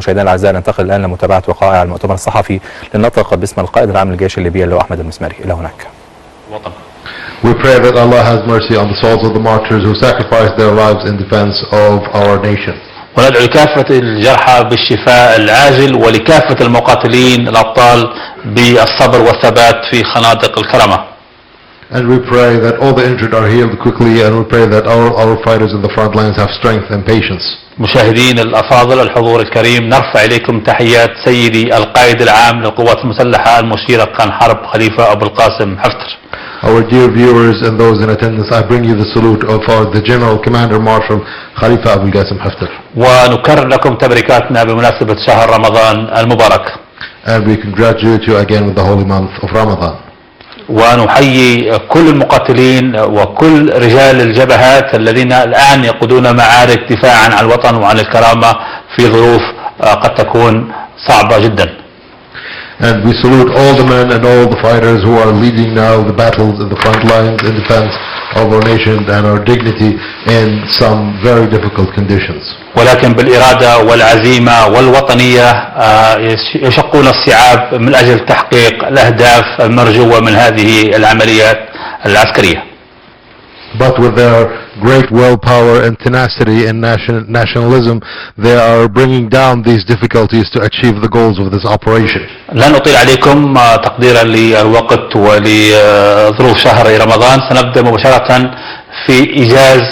مشاهدينا الاعزاء ننتقل الان لمتابعه وقائع المؤتمر الصحفي للناطق باسم القائد العام للجيش الليبي اللواء احمد المسماري. الى هناك. We pray that Allah has mercy on the souls of the martyrs who sacrificed their lives in defense of our nation. وندعو لكافة الجرحى بالشفاء العاجل ولكافة المقاتلين الأبطال بالصبر والثبات في خنادق الكرامة. And we pray that all the injured are healed quickly, and we pray that our fighters in the front lines have strength and patience. مشاهدين الأفاضل الحضور الكريم، نرفع إليكم تحيات سيدي القائد العام للقوات المسلحة المشير كان حرب خليفة أبو القاسم حفتر. Our dear viewers and those in attendance, I bring you the salute of the General Commander Marshal Khalifa Abu al-Qasim Haftar. ونكرر لكم تبريكاتنا بمناسبة شهر رمضان المبارك. And we congratulate you again with the holy month of Ramadan. ونحيي كل المقاتلين وكل رجال الجبهات الذين الآن يقودون معارك دفاعا عن الوطن وعن الكرامة في ظروف قد تكون صعبة جدا. And we salute all the men and all the fighters who are leading now the battles in the front lines in defense of our nation and our dignity in some very difficult conditions. ولكن بالإرادة والعزيمة والوطنية يشقون الصعاب من أجل تحقيق الأهداف المرجوة من هذه العمليات العسكرية. But with their great willpower and tenacity and nationalism, they are bringing down these difficulties to achieve the goals of this operation. لا نطيل عليكم تقديرا للوقت ولظروف شهر رمضان، سنبدأ مباشرة في إيجاز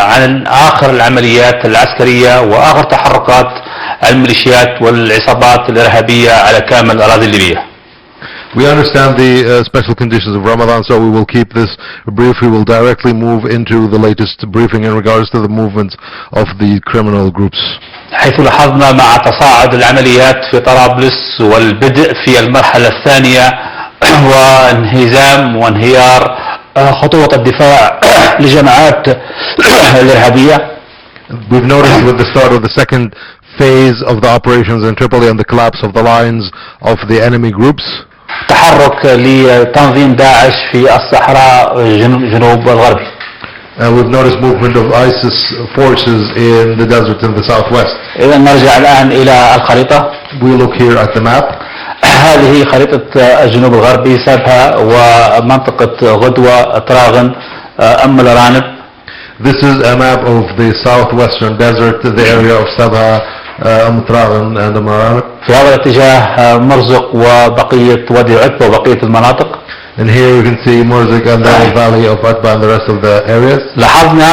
عن آخر العمليات العسكرية وآخر تحركات الميليشيات والعصابات الإرهابية على كامل الأراضي الليبية. We understand the special conditions of Ramadan, so we will keep this brief. We will directly move into the latest briefing in regards to the movements of the criminal groups. حيث لاحظنا مع تصاعد العمليات في طرابلس والبدء في المرحلة الثانية وانهزام وانهيار خطوة الدفاع لجماعات الإرهابية. We've noticed with the start of the second phase of the operations in Tripoli and the collapse of the lines of the enemy groups. تحرك لتنظيم داعش في الصحراء جنوب الغربي. We've noticed movement of ISIS forces in the desert in the southwest. إذا نرجع الآن إلى الخريطة. We look here at the map. هذه خريطة الجنوب الغربي، سبها ومنطقة غدوة طراغن أم الأرانب. This is a map of the southwestern desert, the area of Sabha, Tragan and Amaran. في هذا الاتجاه مرزق وبقية وادي عتبة وبقية المناطق. And here you can see Murzik and the valley of Atba and the rest of the areas. لاحظنا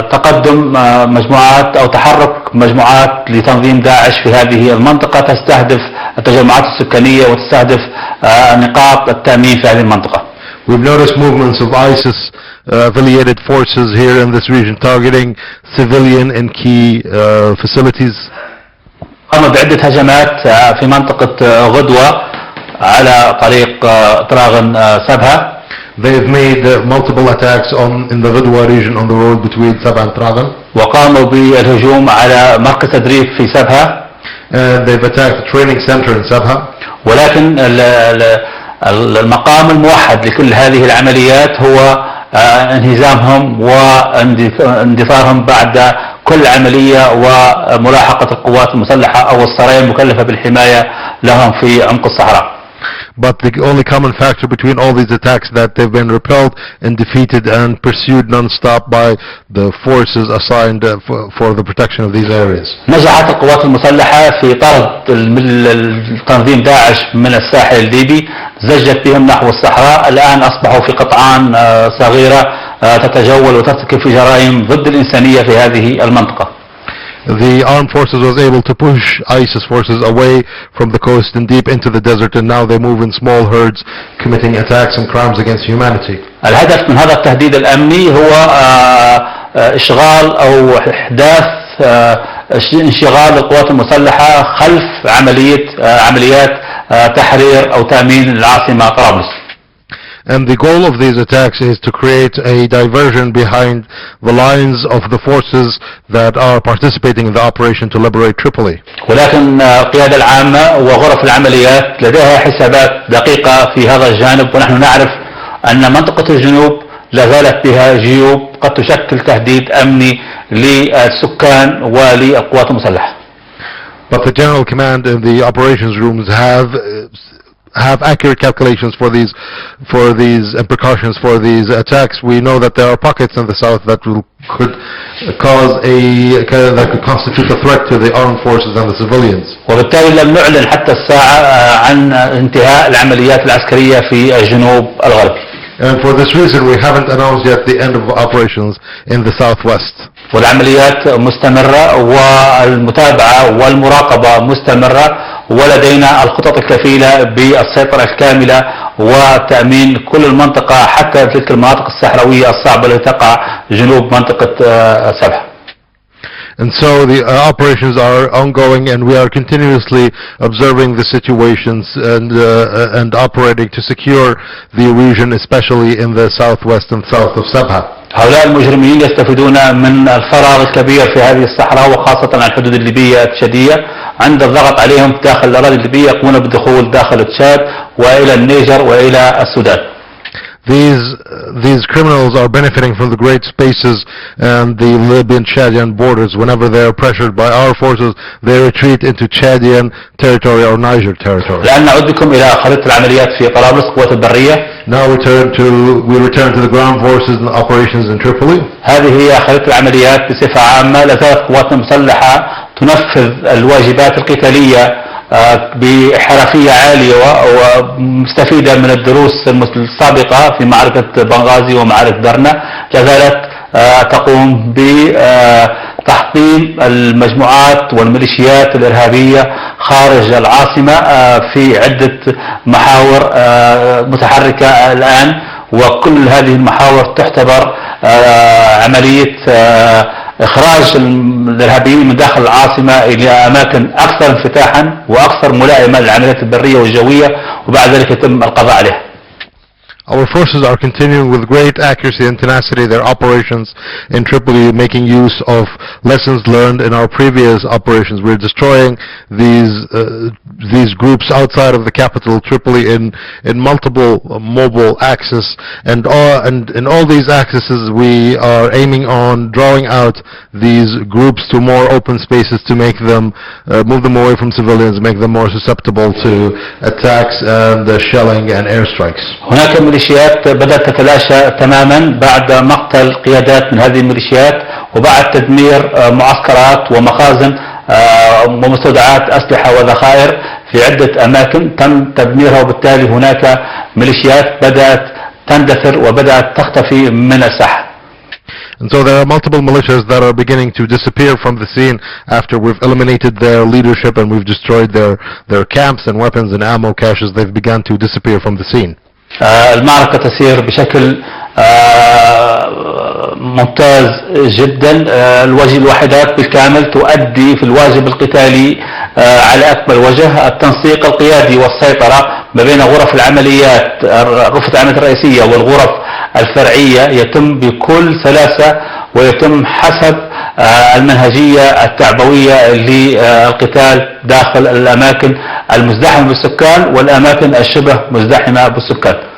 تقدم مجموعات أو تحرك مجموعات لتنظيم داعش في هذه المنطقة تستهدف التجمعات السكانية وتستهدف نقاط التأمين في هذه المنطقة. We've noticed movements of ISIS affiliated forces here in this region targeting civilian and key facilities. قاموا بعدة هجمات في منطقة غدوة على طريق طراغن سبها. They've made multiple attacks in the Ghadwa region on the road between Sabha and Tragan. وقاموا بالهجوم على مركز تدريب في سبها. And they've attacked the training center in Sabha. ولكن المقام الموحد لكل هذه العمليات هو انهزامهم واندثارهم بعد كل عملية وملاحقة القوات المسلحة أو السرايا المكلفة بالحماية لهم في عمق الصحراء. But the only common factor between all these attacks that they've been repelled and defeated and pursued non-stop by the forces assigned for the protection of these areas. نجحت القوات المسلحة في طرد تنظيم داعش من الساحل الليبي، زجت بهم نحو الصحراء. الآن أصبحوا في قطعان صغيرة تتجول وترتكب في جرائم ضد الإنسانية في هذه المنطقة. The armed forces was able to push ISIS forces away from the coast and deep into the desert, and now they move in small herds committing attacks and crimes against humanity. الهدف من هذا التهديد الأمني هو إشغال أو إحداث انشغال القوات المسلحة خلف عمليات تحرير أو تأمين العاصمة طرابلس. And the goal of these attacks is to create a diversion behind the lines of the forces that are participating in the operation to liberate Tripoli. ولكن القيادة العامة وغرف العمليات لديها حسابات دقيقة في هذا الجانب، ونحن نعرف أن منطقة الجنوب لا زالت بها جيوب قد تشكل تهديد أمني للسكان وللقوات المسلحة. but the general command in the operations rooms have accurate calculations for these and precautions for these attacks. We know that there are pockets in the south that could constitute a threat to the armed forces and the civilians. وبالتالي لم نعلن حتى الساعة عن انتهاء العمليات العسكرية في الجنوب الغربي. And for this reason we haven't announced yet the end of operations in the southwest. والعمليات مستمرة والمتابعة والمراقبة مستمرة، ولدينا الخطط الكفيلة بالسيطرة الكاملة وتأمين كل المنطقة حتى تلك المناطق الصحراوية الصعبة التي تقع جنوب منطقة سبح. And so the operations are ongoing, and we are continuously observing the situations and operating to secure the region, especially in the southwest and south of Sabha. هؤلاء المجرمين يستفيدون من الفراغ الكبير في هذه الصحراء، وخاصة على الحدود الليبية التشادية. عند الضغط عليهم داخل الأراضي الليبية يقومون بالدخول داخل تشاد وإلى النيجر وإلى السودان. These criminals are benefiting from the great spaces and the Libyan Chadian borders. Whenever they are pressured by our forces, they retreat into Chadian territory or Niger territory. الآن نعود بكم إلى خريطة العمليات في طرابلس قوات البرية. Now we return to the ground forces and operations in Tripoli. هذه هي خريطة العمليات بصفة عامة. لا زالت قواتنا المسلحة تنفذ الواجبات القتالية بحرفية عالية ومستفيدة من الدروس السابقة في معركة بنغازي ومعركة درنا. لا زالت تقوم بتحطيم المجموعات والميليشيات الإرهابية خارج العاصمة في عدة محاور متحركة الآن، وكل هذه المحاور تعتبر عملية إخراج الإرهابيين من داخل العاصمة إلى أماكن أكثر انفتاحا وأكثر ملائمة للعمليات البرية والجوية، وبعد ذلك يتم القضاء عليها. Our forces are continuing with great accuracy and tenacity their operations in Tripoli, making use of lessons learned in our previous operations. We're destroying these groups outside of the capital, Tripoli, in multiple mobile axes, and in all these axes we are aiming on drawing out these groups to more open spaces to make them move them away from civilians, make them more susceptible to attacks and shelling and airstrikes. الميليشيات بدأت تتلاشى تماما بعد مقتل قيادات من هذه الميليشيات، وبعد تدمير معسكرات ومخازن ومستودعات أسلحة وذخائر في عدة أماكن تم تدميرها، وبالتالي هناك ميليشيات بدأت تندثر وبدأت تختفي من الساحة. And so there are multiple militias that are beginning to disappear from the scene after we've eliminated their leadership and we've destroyed their camps and weapons and ammo caches. They've begun to disappear from the scene. المعركة تسير بشكل ممتاز جدا. الوحدات بالكامل تؤدي في الواجب القتالي على أكمل وجه. التنسيق القيادي والسيطرة ما بين غرف العمليات، غرفة العمليات الرئيسية والغرف الفرعية يتم بكل سلاسة ويتم حسب المنهجية التعبوية للقتال داخل الأماكن المزدحمة بالسكان والأماكن الشبه مزدحمة بالسكان.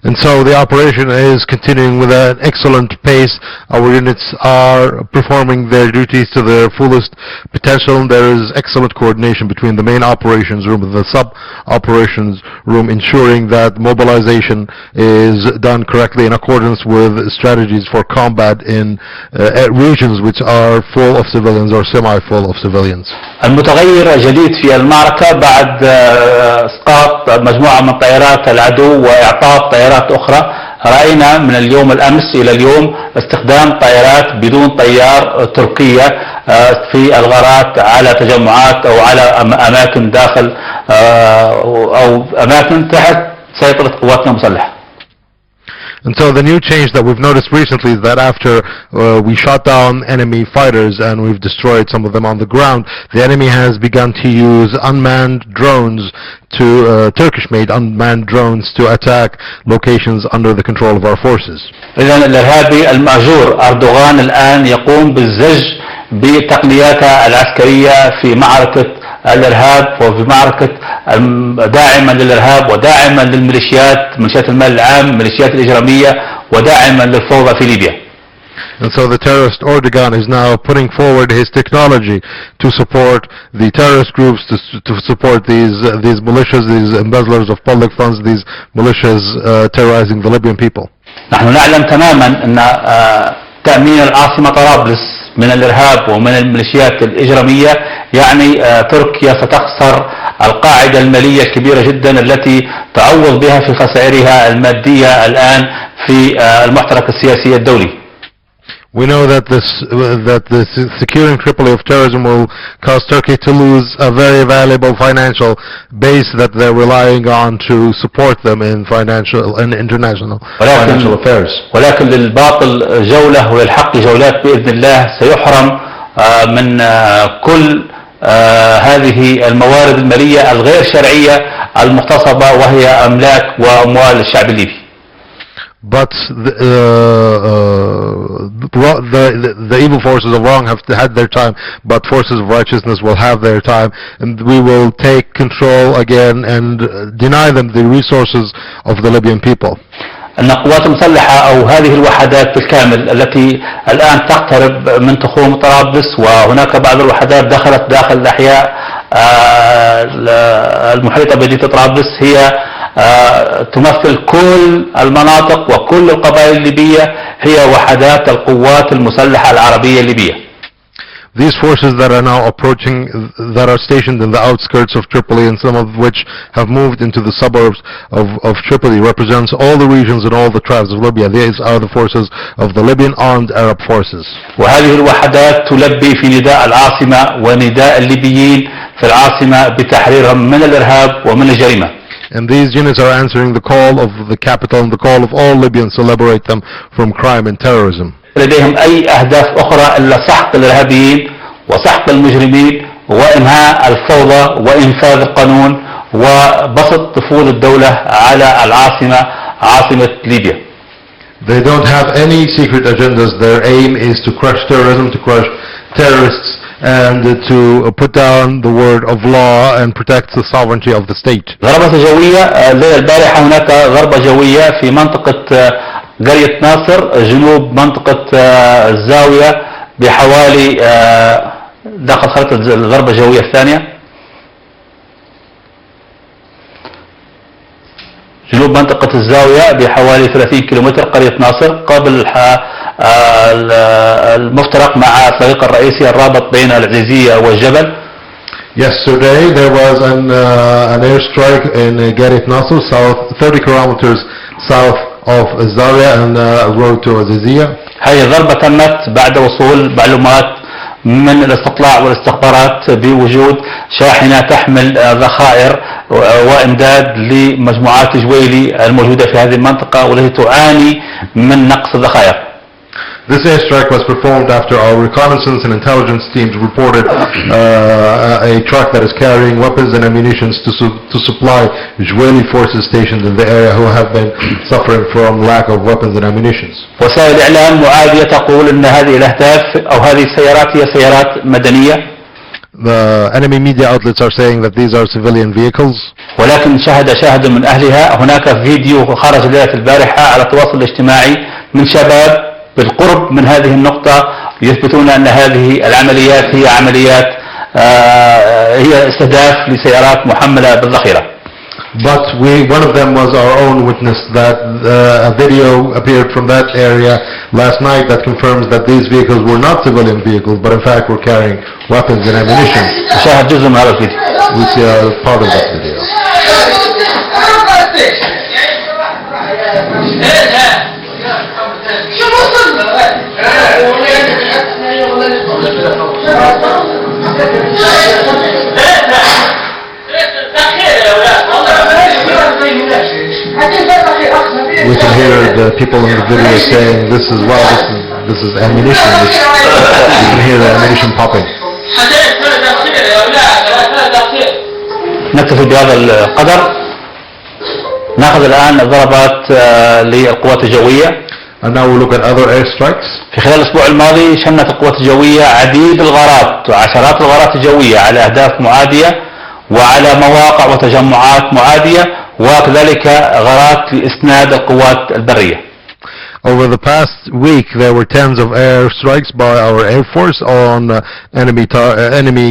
And so the operation is continuing with an excellent pace. Our units are performing their duties to their fullest potential. There is excellent coordination between the main operations room and the sub-operations room, ensuring that mobilization is done correctly in accordance with strategies for combat in regions which are full of civilians or semi-full of civilians. المتغير الجديد في المعركة بعد اسقاط مجموعة من طائرات العدو وإعطاء طائرات أخرى، رأينا من اليوم الأمس إلى اليوم استخدام طائرات بدون طيار تركية في الغارات على تجمعات أو على أماكن داخل أو أماكن تحت سيطرة قواتنا المسلحة. And so the new change that we've noticed recently is that after we shot down enemy fighters and we've destroyed some of them on the ground, the enemy has begun to use unmanned drones Turkish-made unmanned drones to attack locations under the control of our forces. إذن الإرهابي المأجور أردوغان الآن يقوم بالزج بتقنياته العسكرية في معركة الإرهاب وفي معركة داعما للإرهاب وداعما للميليشيات، ميليشيات المال العام، ميليشيات الإجرامية، وداعما للفوضى في ليبيا. And so the terrorist Erdogan is now putting forward his technology to support the terrorist groups, to support these militias, these embezzlers of public funds, these militias terrorizing the Libyan people. نحن نعلم تماما أن تأمين العاصمة طرابلس من الإرهاب ومن الميليشيات الإجرامية يعني تركيا ستخسر القاعدة المالية الكبيرة جدا التي تعوض بها في خسائرها المادية الآن في المحترك السياسي الدولي. We know that the securing Tripoli of terrorism will cause Turkey to lose a very valuable financial base that they're relying on to support them in financial and international financial affairs. ولكن للباطل جولة وللحق جولات بإذن الله. سيحرم من كل هذه الموارد المالية الغير شرعية المغتصبة وهي أملاك وأموال الشعب الليبي. But the evil forces of wrong have had their time, but forces of righteousness will have their time, and we will take control again and deny them the resources of the Libyan people. أن القوات المسلحة أو هذه الوحدات بالكامل التي الآن تقترب من تخوم طرابلس، وهناك بعض الوحدات دخلت داخل الأحياء المحيطة بمدينة طرابلس، هي تمثل كل المناطق وكل القبائل الليبية، هي وحدات القوات المسلحة العربية الليبية. These forces that are now approaching, that are stationed in the outskirts of Tripoli, and some of which have moved into the suburbs of Tripoli, represents all the regions and all the tribes of Libya. These are the forces of the Libyan armed Arab forces. وهذه الوحدات تلبي في نداء العاصمة ونداء الليبيين في العاصمة بتحريرهم من الإرهاب ومن الجريمة. And these units are answering the call of the capital and the call of all Libyans to liberate them from crime and terrorism. لديهم أي أهداف أخرى إلا سحق الإرهابيين وسحق المجرمين وإنهاء الفوضى وإنفاذ القانون وبسط طفول الدولة على العاصمة، عاصمة ليبيا. They don't have any secret agendas. Their aim is to crush terrorism, to crush terrorists, and to put down the word of law and protect the sovereignty of the state. ضربة جوية الليلة البارحة، هناك ضربة جوية في منطقة قرية ناصر جنوب منطقة الزاوية بحوالي داخل خريطة الضربة الجوية الثانية، جنوب منطقة الزاوية بحوالي 30 كيلومتر قرية ناصر، قبل المفترق مع الطريق الرئيسي الرابط بين العزيزية والجبل. Yesterday there was an airstrike in Garit Nasser, south 30 kilometers south of Zawiya and road to Aziziyah. هذه الضربة تمت بعد وصول معلومات من الاستطلاع والاستخبارات بوجود شاحنة تحمل ذخائر وإمداد لمجموعات جويلي الموجودة في هذه المنطقة والتي تعاني من نقص الذخائر. This airstrike was performed after our reconnaissance and intelligence teams reported a truck that is carrying weapons and ammunition to supply Israeli forces stationed in the area who have been suffering from lack of weapons and ammunition. وسائل الإعلام معادية تقول أن هذه الأهداف أو هذه السيارات هي سيارات مدنية. The enemy media outlets are saying that these are civilian vehicles. ولكن شاهد من أهلها، هناك فيديو خرج ليلة البارحة على التواصل الاجتماعي من شباب بالقرب من هذه النقطة يثبتون أن هذه العمليات هي عمليات هي استهداف لسيارات محملة بالذخيرة. But one of them was our own witness that a video appeared from that area last night that confirms that these vehicles were not civilian vehicles, but in fact were carrying weapons and ammunition. شاهد جزء من هذا الفيديو. We see a part of that video. We can hear the people in the video saying, "This is this is ammunition." You can hear the ammunition popping. نكتفي بهذا القدر. ناخذ الآن ضربات للقوات الجوية. And now we look at other airstrikes. في خلال الأسبوع الماضي شنت القوات الجوية عديد الغارات وعشرات الغارات الجوية على أهداف معادية وعلى مواقع وتجمعات معادية، وكذلك غارات لإسناد القوات البرية. Over the past week, there were tens of air strikes by our Air Force on enemy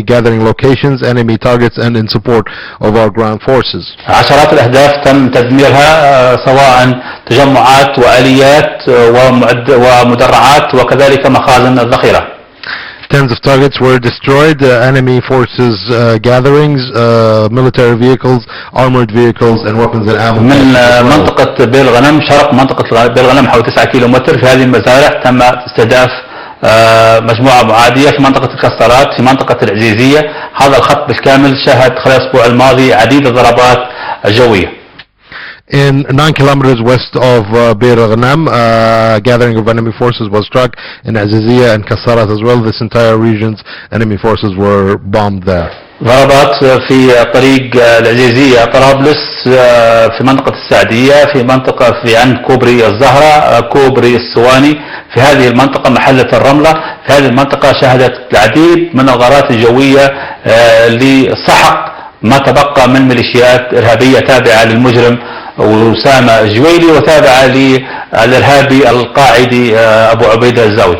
gathering locations, enemy targets, and in support of our ground forces. عشرات الأهداف تم تدميرها سواء تجمعات وآليات ومدرعات وكذلك مخازن الذخيرة. Tens of targets were destroyed, enemy forces gatherings, military vehicles, armored vehicles, and weapons and ammo. من منطقة بير الغنم شرق منطقة بير الغنم حوالي 9 كيلومتر في هذه المزارع تم استهداف مجموعة معادية في منطقة الكسرات في منطقة العزيزية. هذا الخط بالكامل شهد خلال الأسبوع الماضي عديد الضربات الجوية. In 9 kilometers west of Bir Ghanam, a gathering of enemy forces was struck in Aziziyah and Kassarat as well. This entire region's enemy forces were bombed there. ضربات في طريق العزيزية طرابلس في منطقة السعدية في منطقة في عند كوبري الزهرة كوبري السواني في هذه المنطقة محلة الرملة. في هذه المنطقة شهدت العديد من الغارات الجوية لسحق ما تبقى من ميليشيات إرهابية تابعة للمجرم أسامة الجويلي وتابعة للإرهابي القاعدي أبو عبيدة الزاوي.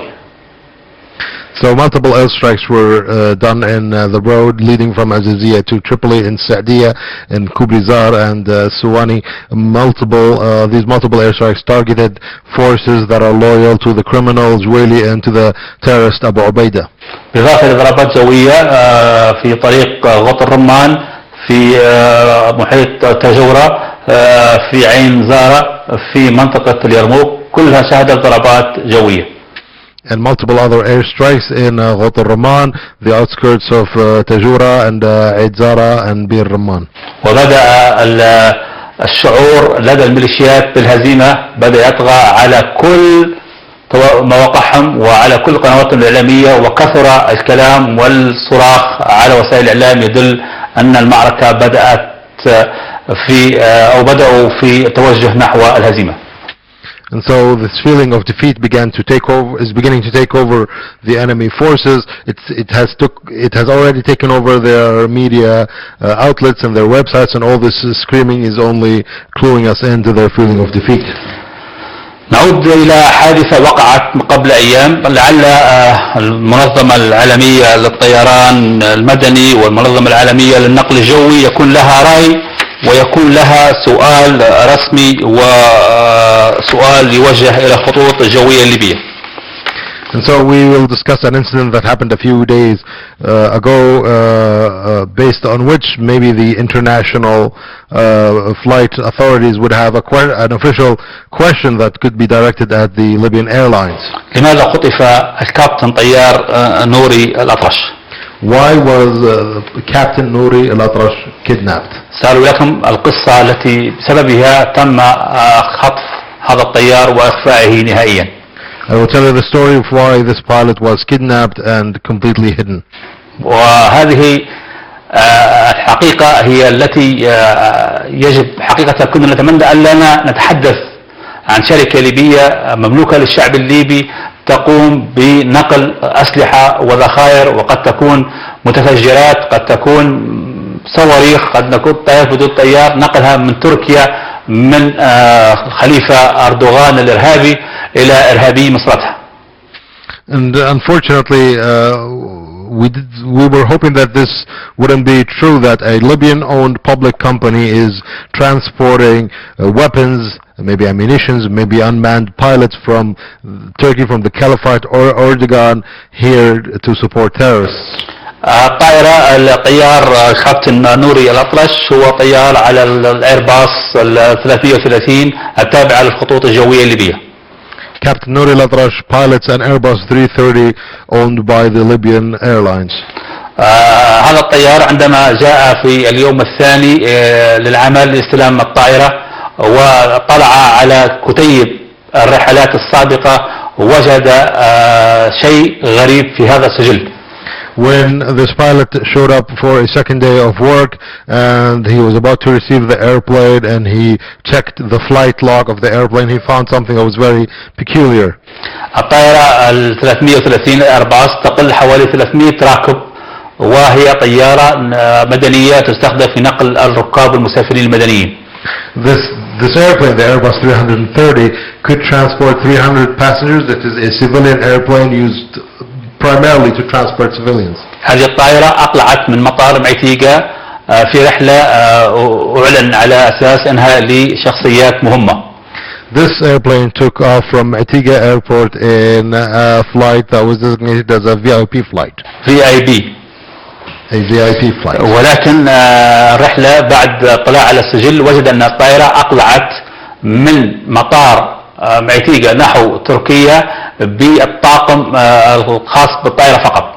So multiple airstrikes were done in the road leading from Aziziyah to Tripoli in Sa'diya, in Kubrizar and Suwani. These multiple airstrikes targeted forces that are loyal to the criminal Juwaili and to the terrorist Abu Ubaidah. بالإضافة لضربات جوية في طريق غوط الرمان في محيط تاجورة في عين زارة في منطقة اليرموك كلها شهدت ضربات جوية. And multiple other airstrikes in Ghot al-Ramman, the outskirts of Tajura and Eid Zara and Bir Ramman. وبدأ الشعور لدى الميليشيات بالهزيمة بدأ يطغى على كل مواقعهم وعلى كل قنواتهم الإعلامية وكثر الكلام والصراخ على وسائل الإعلام يدل أن المعركة بدأت بدأوا في توجه نحو الهزيمة. And so this feeling of defeat is beginning to take over the enemy forces. It has already taken over their media outlets and their websites, and all this screaming is only cluing us into their feeling of defeat. نعود إلى حادثة وقعت قبل أيام. لعل المنظمة العالمية للطيران المدني والمنظمة العالمية للنقل الجوي يكون لها رأي ويكون لها سؤال رسمي وسؤال يوجه إلى الخطوط الجوية الليبية. And so we will discuss an incident that happened a few days ago based on which maybe the international flight authorities would have an official question that could be directed at the Libyan airlines. لماذا خطف الكابتن طيار نوري الأطرش؟ Why was Captain Nouri al-Atrash kidnapped? سألوا لكم القصة التي بسببها تم خطف هذا الطيار وإخفائه نهائيا. I will tell you the story of why this pilot was kidnapped and completely hidden. وهذه الحقيقة هي التي يجب حقيقة كنا نتمنى أننا نتحدث عن شركة ليبية مملوكة للشعب الليبي تقوم بنقل أسلحة وذخائر وقد تكون متفجرات قد تكون صواريخ قد تكون طيار بدون طيار نقلها من تركيا من خليفة أردوغان الإرهابي إلى إرهابي مصراتها. And unfortunately we were hoping that this wouldn't be true, that a Libyan-owned public company is transporting weapons, maybe ammunitions, maybe unmanned pilots from Turkey, from the Caliphate or Erdogan here to support terrorists. الطيار كابتن نوري الأطرش هو طيار على الإيرباص 330 التابعة للخطوط الجوية الليبية. Captain Nouri al-Atrash pilots an Airbus 330 owned by the Libyan Airlines. هذا الطيار عندما جاء في اليوم الثاني للعمل لاستلام الطائرة وطلع على كتيب الرحلات السابقة وجد شيء غريب في هذا السجل. When this pilot showed up for a second day of work and he was about to receive the airplane and he checked the flight log of the airplane, he found something that was very peculiar. الطائرة ال 330 ايرباص تقل حوالي 300 راكب وهي طيارة مدنية تستخدم في نقل الركاب والمسافرين المدنيين. This airplane, the Airbus 330, could transport 300 passengers. It is a civilian airplane used primarily to transport civilians. هذه الطائرة أقلعت من مطار معتيقة في رحلة أعلن على أساس أنها لشخصيات مهمة. This airplane took off from Atiga Airport in a flight that was designated as a VIP flight. VIP. A VIP flight. ولكن الرحلة بعد اطلاع على السجل وجد أن الطائرة أقلعت من مطار معتيقة نحو تركيا بالطاقم الخاص بالطائرة فقط.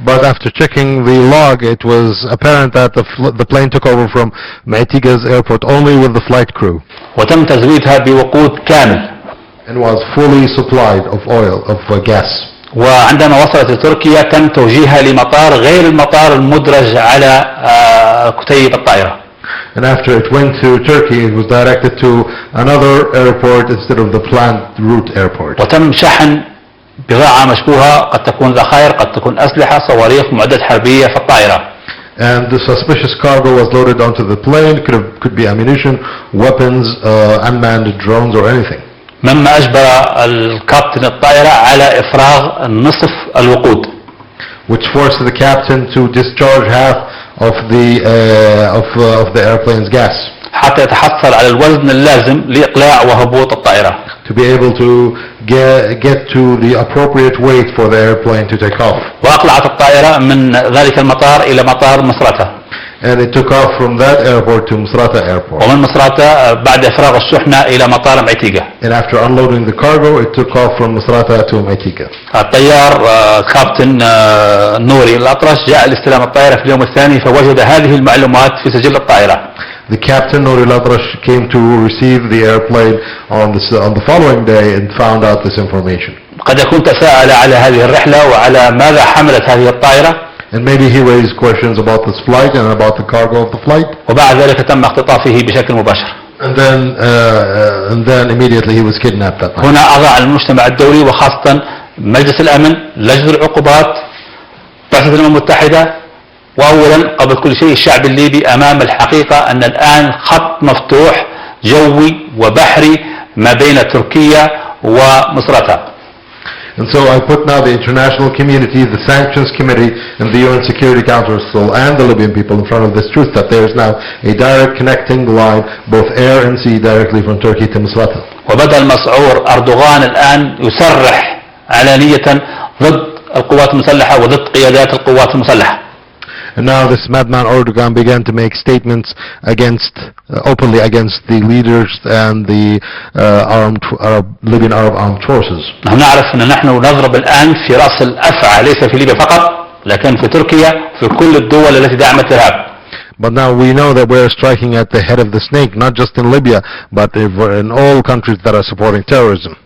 But after checking the log, it was apparent that the plane took over from Maitiga's airport only with the flight crew. وتم تزويدها بوقود كامل. And was fully supplied of oil, of gas. وعندما وصلت لتركيا تم توجيهها لمطار غير المطار المدرج على كتيب الطائرة. And after it went to Turkey, it was directed to another airport instead of the planned route airport. وتم شحن بضاعة مشبوهة، قد تكون ذخائر، قد تكون أسلحة، صواريخ، معدات حربية في الطائرة. And the suspicious cargo was loaded onto the plane. Could be ammunition, weapons, unmanned drones, or anything. مما أجبر الكابتن الطائرة على إفراغ نصف الوقود. Which forced the captain to discharge half of the airplane's gas. حتى يتحصل على الوزن اللازم لإقلاع وهبوط الطائرة. To be able to get to the appropriate weight for the airplane to take off. وأقلعت الطائرة من ذلك المطار إلى مطار مصراتة. And it took off from that airport to Misrata airport. ومن مصراتة بعد إفراغ الشحنة إلى مطار معتيقة. And after unloading the cargo, it took off from Misrata to Maitika. الطيار كابتن نوري الأطرش جاء لاستلام الطائرة في اليوم الثاني فوجد هذه المعلومات في سجل الطائرة. The captain Nuri Latrash came to receive the airplane on the following day and found out this information. قد يكون تساءل على هذه الرحلة وعلى ماذا حملت هذه الطائرة. And maybe he raised questions about this flight and about the cargo of the flight. وبعد ذلك تم اختطافه بشكل مباشر. And then immediately he was kidnapped that night. هنا أضاع المجتمع الدولي وخاصة مجلس الأمن، لجنة العقوبات، بعثة الأمم المتحدة، وأولا قبل كل شيء الشعب الليبي أمام الحقيقة أن الآن خط مفتوح جوي وبحري ما بين تركيا ومصراتة. And so I put now the international community, the sanctions committee, and the UN Security Council and the Libyan people in front of this truth that there is now a direct connecting line, both air and sea, directly from Turkey to Misrata. وبدأ المسعور أردوغان الآن يصرح علانية ضد القوات المسلحة وضد قيادات القوات المسلحة. And now this madman Erdogan began to make statements openly against the leaders and the Libyan Arab armed forces. نحن نعرف أن نحن نضرب الآن في رأس الأفعى ليس في ليبيا فقط لكن في تركيا في كل الدول التي دعمت الإرهاب. But now we know that we are striking at the head of the snake, not just in Libya, but in all countries that are supporting terrorism.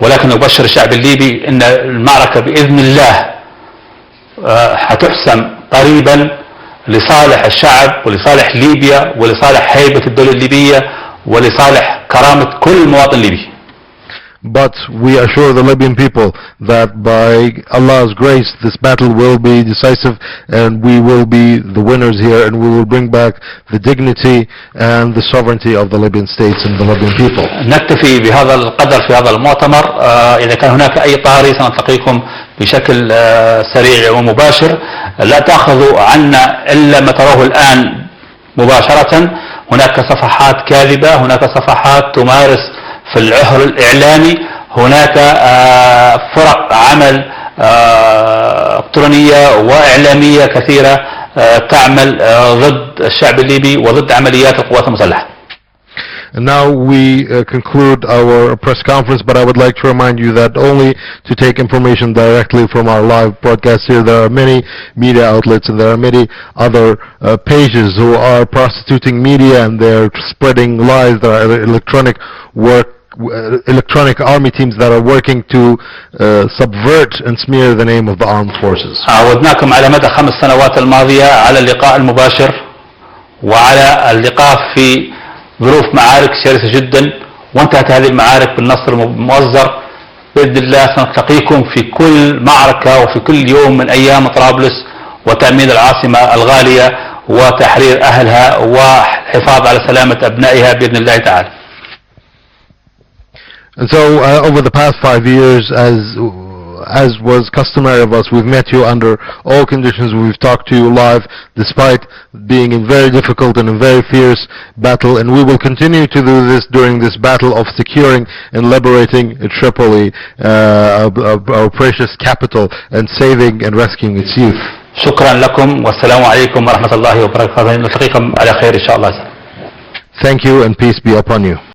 ولكن أبشر الشعب الليبي أن المعركة بإذن الله حتحسم قريبا لصالح الشعب ولصالح ليبيا ولصالح هيبة الدولة الليبية ولصالح كرامة كل مواطن ليبي. But we assure the Libyan people that by Allah's grace this battle will be decisive and we will be the winners here and we will bring back the dignity and the sovereignty of the Libyan states and the Libyan people. نكتفي بهذا القدر في هذا المؤتمر. إذا كان هناك أي طارئ سنلتقيكم بشكل سريع ومباشر. لا تأخذوا عنا إلا ما تروه الآن مباشرة. هناك صفحات كاذبة، هناك صفحات تمارس في العهر الإعلامي، هناك فرق عمل إلكترونية وإعلامية كثيرة تعمل ضد الشعب الليبي وضد عمليات القوات المسلحة. And now we conclude our press conference, but I would like to remind you that only to take information directly from our live broadcast here, there are many media outlets and there are many other pages who are prostituting media and they're spreading lies. There are electronic army teams that are working to subvert and smear the name of the armed forces. عودناكم على مدى 5 سنوات الماضية على اللقاء المباشر وعلى اللقاء في ظروف معارك شرسة جدا، وانتهت هذه المعارك بالنصر المؤزر. بإذن الله سنلتقيكم في كل معركة وفي كل يوم من أيام طرابلس وتأمين العاصمة الغالية وتحرير أهلها الحفاظ على سلامة أبنائها بإذن الله تعالى. And so over the past 5 years, as was customary of us, we've met you under all conditions. We've talked to you live despite being in very difficult and a very fierce battle, and we will continue to do this during this battle of securing and liberating Tripoli, our precious capital, and saving and rescuing its youth. شكرا لكم والسلام عليكم ورحمة الله وبركاته. نلتقيكم على خير إن شاء الله. Thank you and peace be upon you.